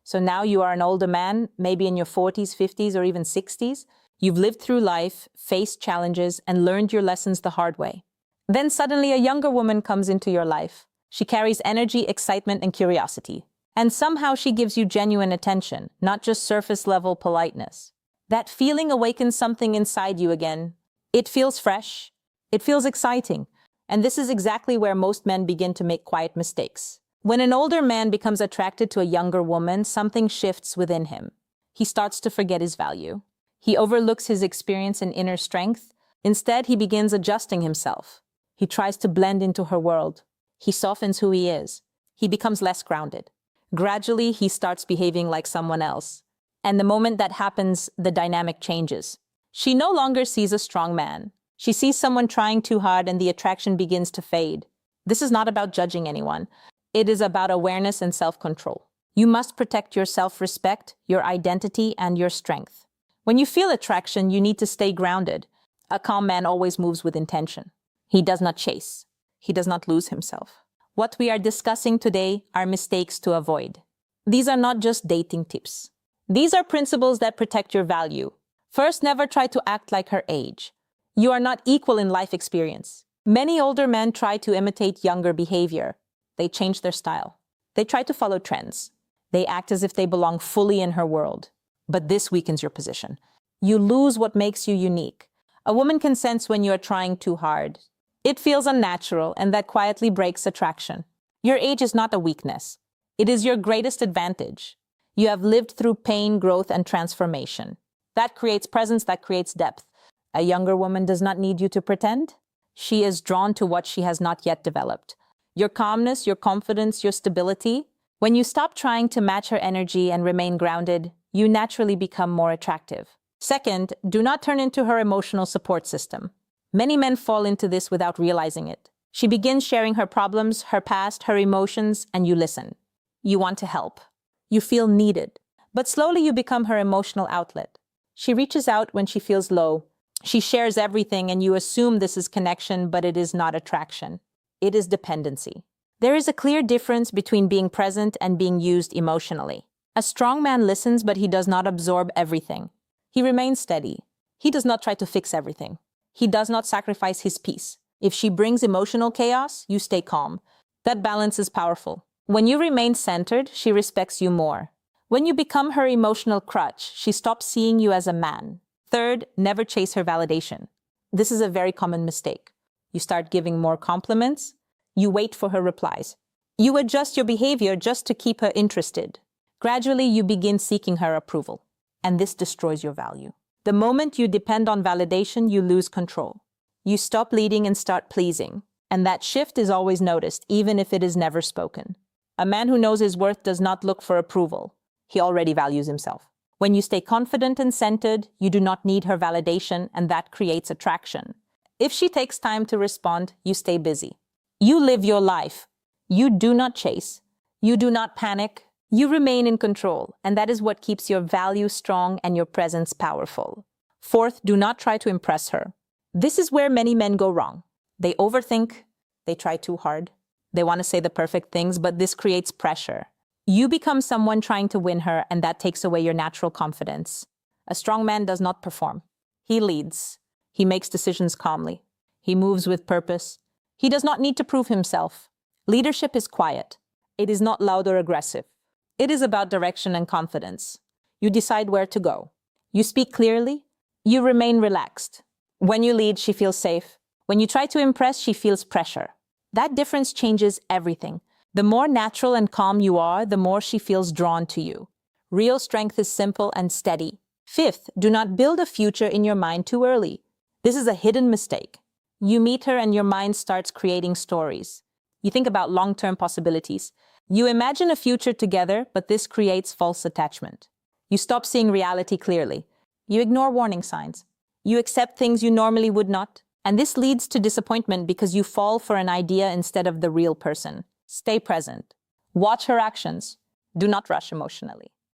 So now you are an older man, maybe in your 40s, 50s, or even 60s. You've lived through life, faced challenges, and learned your lessons the hard way. Then suddenly a younger woman comes into your life. She carries energy, excitement, and curiosity. And somehow she gives you genuine attention, not just surface-level politeness. That feeling awakens something inside you again. It feels fresh. It feels exciting. And this is exactly where most men begin to make quiet mistakes. When an older man becomes attracted to a younger woman, something shifts within him. He starts to forget his value. He overlooks his experience and inner strength. Instead, he begins adjusting himself. He tries to blend into her world. He softens who he is. He becomes less grounded. Gradually, he starts behaving like someone else. And the moment that happens, the dynamic changes. She no longer sees a strong man. She sees someone trying too hard, and the attraction begins to fade. This is not about judging anyone. It is about awareness and self-control. You must protect your self-respect, your identity, and your strength. When you feel attraction, you need to stay grounded. A calm man always moves with intention. He does not chase. He does not lose himself. What we are discussing today are mistakes to avoid. These are not just dating tips. These are principles that protect your value. First, never try to act like her age. You are not equal in life experience. Many older men try to imitate younger behavior. They change their style. They try to follow trends. They act as if they belong fully in her world. But this weakens your position. You lose what makes you unique. A woman can sense when you are trying too hard. It feels unnatural, and that quietly breaks attraction. Your age is not a weakness. It is your greatest advantage. You have lived through pain, growth, and transformation. That creates presence, that creates depth. A younger woman does not need you to pretend. She is drawn to what she has not yet developed. Your calmness, your confidence, your stability. When you stop trying to match her energy and remain grounded, you naturally become more attractive. Second, do not turn into her emotional support system. Many men fall into this without realizing it. She begins sharing her problems, her past, her emotions, and you listen. You want to help. You feel needed. But slowly you become her emotional outlet. She reaches out when she feels low. She shares everything, and you assume this is connection, but it is not attraction. It is dependency. There is a clear difference between being present and being used emotionally. A strong man listens, but he does not absorb everything. He remains steady. He does not try to fix everything. He does not sacrifice his peace. If she brings emotional chaos, you stay calm. That balance is powerful. When you remain centered, she respects you more. When you become her emotional crutch, she stops seeing you as a man. Third, never chase her validation. This is a very common mistake. You start giving more compliments. You wait for her replies. You adjust your behavior just to keep her interested. Gradually, you begin seeking her approval. And this destroys your value. The moment you depend on validation, you lose control. You stop leading and start pleasing. And that shift is always noticed, even if it is never spoken. A man who knows his worth does not look for approval. He already values himself. When you stay confident and centered, you do not need her validation, and that creates attraction. If she takes time to respond, you stay busy. You live your life. You do not chase. You do not panic. You remain in control, and that is what keeps your value strong and your presence powerful. Fourth, do not try to impress her. This is where many men go wrong. They overthink. They try too hard. They want to say the perfect things, but this creates pressure. You become someone trying to win her, and that takes away your natural confidence. A strong man does not perform. He leads. He makes decisions calmly. He moves with purpose. He does not need to prove himself. Leadership is quiet. It is not loud or aggressive. It is about direction and confidence. You decide where to go. You speak clearly. You remain relaxed. When you lead, she feels safe. When you try to impress, she feels pressure. That difference changes everything. The more natural and calm you are, the more she feels drawn to you. Real strength is simple and steady. Fifth, do not build a future in your mind too early. This is a hidden mistake. You meet her and your mind starts creating stories. You think about long-term possibilities. You imagine a future together, but this creates false attachment. You stop seeing reality clearly. You ignore warning signs. You accept things you normally would not. And this leads to disappointment because you fall for an idea instead of the real person. Stay present. Watch her actions. Do not rush emotionally.